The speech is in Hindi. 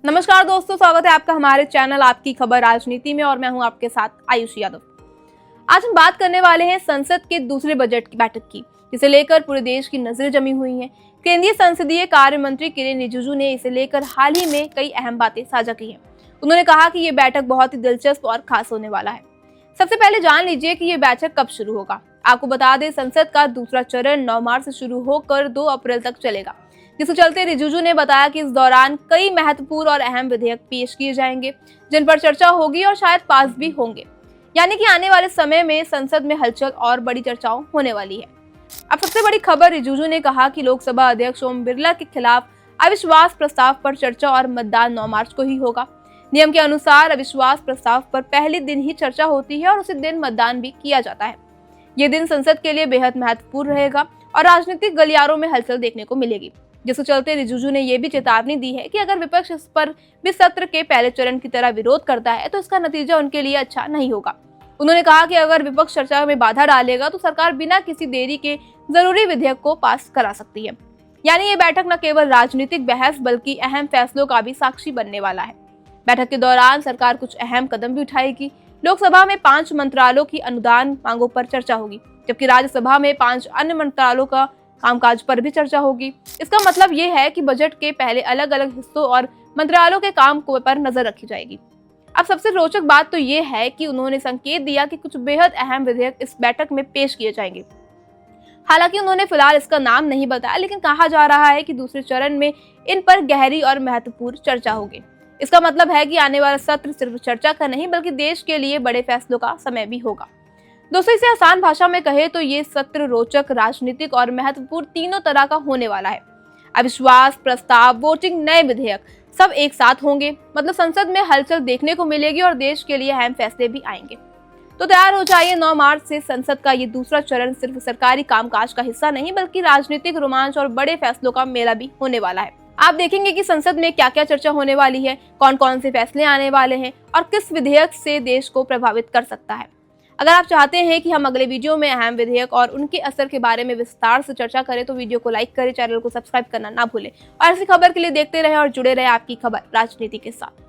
नमस्कार दोस्तों, स्वागत है आपका हमारे चैनल आपकी खबर राजनीति में और मैं हूं आपके साथ आयुषी यादव। आज हम बात करने वाले हैं संसद के दूसरे बजट की बैठक की, जिसे लेकर पूरे देश की नजरें जमी हुई हैं। केंद्रीय संसदीय कार्य मंत्री किरेन रिजिजू ने इसे लेकर हाल ही में कई अहम बातें साझा की हैं। उन्होंने कहा कि ये बैठक बहुत ही दिलचस्प और खास होने वाला है। सबसे पहले जान लीजिए कि ये बैठक कब शुरू होगा। आपको बता दें, संसद का दूसरा चरण 9 मार्च से शुरू होकर 2 अप्रैल तक चलेगा, जिसके चलते रिजिजू ने बताया कि इस दौरान कई महत्वपूर्ण और अहम विधेयक पेश किए जाएंगे, जिन पर चर्चा होगी और शायद पास भी होंगे। यानी कि आने वाले समय में संसद में हलचल और बड़ी चर्चाओं होने वाली है। अब सबसे बड़ी खबर, रिजिजू ने कहा कि लोकसभा अध्यक्ष ओम बिरला के खिलाफ अविश्वास प्रस्ताव पर चर्चा और मतदान 9 मार्च को ही होगा। नियम के अनुसार अविश्वास प्रस्ताव पर पहले दिन ही चर्चा होती है और उसी दिन मतदान भी किया जाता है। ये दिन संसद के लिए बेहद महत्वपूर्ण रहेगा और राजनीतिक गलियारों में हलचल देखने को मिलेगी, जिसके चलते रिजिजू ने यह भी चेतावनी दी है कि अगर विपक्ष इस पर भी सत्र के पहले चरण की तरह विरोध करता है तो इसका नतीजा उनके लिए अच्छा नहीं होगा। उन्होंने कहा कि अगर विपक्ष चर्चा में बाधा डालेगा तो सरकार बिना किसी देरी के जरूरी विधेयक को पास करा सकती है। यानी ये बैठक न केवल राजनीतिक बहस बल्कि अहम फैसलों का भी साक्षी बनने वाला है। बैठक के दौरान सरकार कुछ अहम कदम भी उठाएगी। लोकसभा में 5 मंत्रालयों की अनुदान मांगों पर चर्चा होगी, जबकि राज्यसभा में 5 अन्य मंत्रालयों का कामकाज पर भी चर्चा होगी। इसका मतलब ये है कि बजट के पहले अलग अलग हिस्सों और मंत्रालयों के काम पर नजर रखी जाएगी। अब सबसे रोचक बात तो ये है कि उन्होंने संकेत दिया कि कुछ बेहद अहम विधेयक इस बैठक में पेश किए जाएंगे। हालांकि उन्होंने फिलहाल इसका नाम नहीं बताया, लेकिन कहा जा रहा है कि दूसरे चरण में इन पर गहरी और महत्वपूर्ण चर्चा होगी। इसका मतलब है कि आने वाला सत्र सिर्फ चर्चा का नहीं बल्कि देश के लिए बड़े फैसलों का समय भी होगा। दोस्तों, इसे आसान भाषा में कहे तो ये सत्र रोचक, राजनीतिक और महत्वपूर्ण तीनों तरह का होने वाला है। अविश्वास प्रस्ताव, वोटिंग, नए विधेयक सब एक साथ होंगे। मतलब संसद में हलचल देखने को मिलेगी और देश के लिए अहम फैसले भी आएंगे। तो तैयार हो जाइए, 9 मार्च से संसद का ये दूसरा चरण सिर्फ सरकारी कामकाज का हिस्सा नहीं बल्कि राजनीतिक रोमांच और बड़े फैसलों का मेला भी होने वाला है। आप देखेंगे कि संसद में क्या क्या चर्चा होने वाली है, कौन कौन से फैसले आने वाले हैं और किस विधेयक से देश को प्रभावित कर सकता है। अगर आप चाहते हैं कि हम अगले वीडियो में अहम विधेयक और उनके असर के बारे में विस्तार से चर्चा करें तो वीडियो को लाइक करें, चैनल को सब्सक्राइब करना ना भूलें और ऐसी खबर के लिए देखते रहें और जुड़े रहें आपकी खबर राजनीति के साथ।